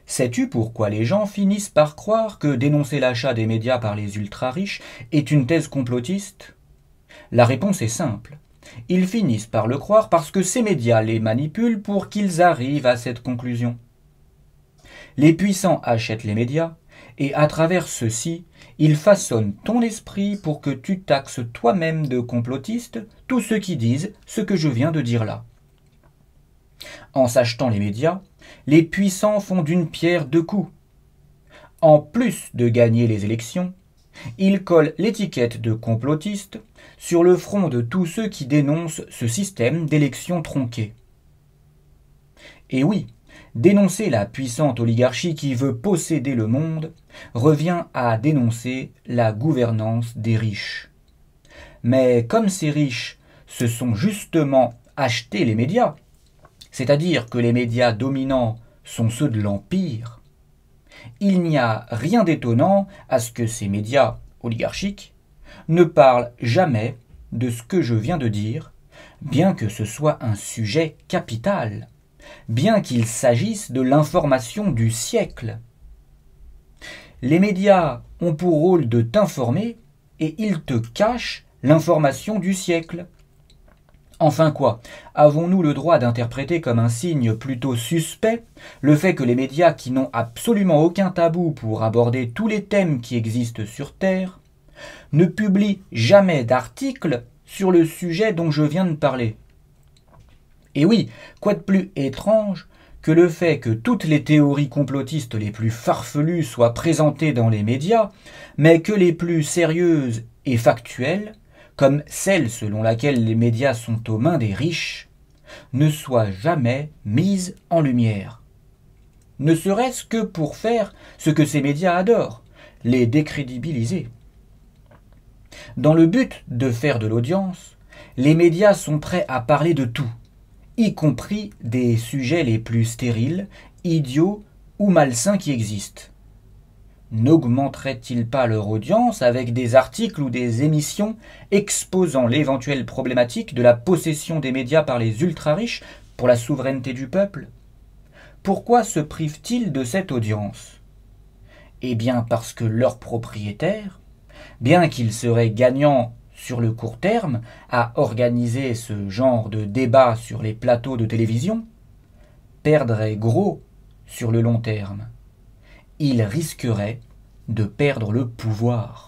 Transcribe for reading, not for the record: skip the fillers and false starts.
Sais-tu pourquoi les gens finissent par croire que dénoncer l'achat des médias par les ultra-riches est une thèse complotiste? La réponse est simple. Ils finissent par le croire parce que ces médias les manipulent pour qu'ils arrivent à cette conclusion. Les puissants achètent les médias, et à travers ceux-ci, ils façonnent ton esprit pour que tu taxes toi-même de complotiste tous ceux qui disent ce que je viens de dire là. En s'achetant les médias, les puissants font d'une pierre deux coups. En plus de gagner les élections, ils collent l'étiquette de complotiste sur le front de tous ceux qui dénoncent ce système d'élection tronqué. Et oui, dénoncer la puissante oligarchie qui veut posséder le monde revient à dénoncer la gouvernance des riches. Mais comme ces riches se sont justement achetés les médias, c'est-à-dire que les médias dominants sont ceux de l'Empire, il n'y a rien d'étonnant à ce que ces médias oligarchiques ne parlent jamais de ce que je viens de dire, bien que ce soit un sujet capital, bien qu'il s'agisse de l'information du siècle. Les médias ont pour rôle de t'informer et ils te cachent l'information du siècle. Enfin quoi, avons-nous le droit d'interpréter comme un signe plutôt suspect le fait que les médias qui n'ont absolument aucun tabou pour aborder tous les thèmes qui existent sur Terre ne publient jamais d'articles sur le sujet dont je viens de parler? Et oui, quoi de plus étrange que le fait que toutes les théories complotistes les plus farfelues soient présentées dans les médias, mais que les plus sérieuses et factuelles, comme celle selon laquelle les médias sont aux mains des riches, ne soient jamais mises en lumière. Ne serait-ce que pour faire ce que ces médias adorent, les décrédibiliser. Dans le but de faire de l'audience, les médias sont prêts à parler de tout, y compris des sujets les plus stériles, idiots ou malsains qui existent. N'augmenteraient-ils pas leur audience avec des articles ou des émissions exposant l'éventuelle problématique de la possession des médias par les ultra-riches pour la souveraineté du peuple? Pourquoi se privent-ils de cette audience? Eh bien parce que leurs propriétaires, bien qu'ils seraient gagnants sur le court terme à organiser ce genre de débat sur les plateaux de télévision, perdraient gros sur le long terme. Ils risqueraient de perdre le pouvoir.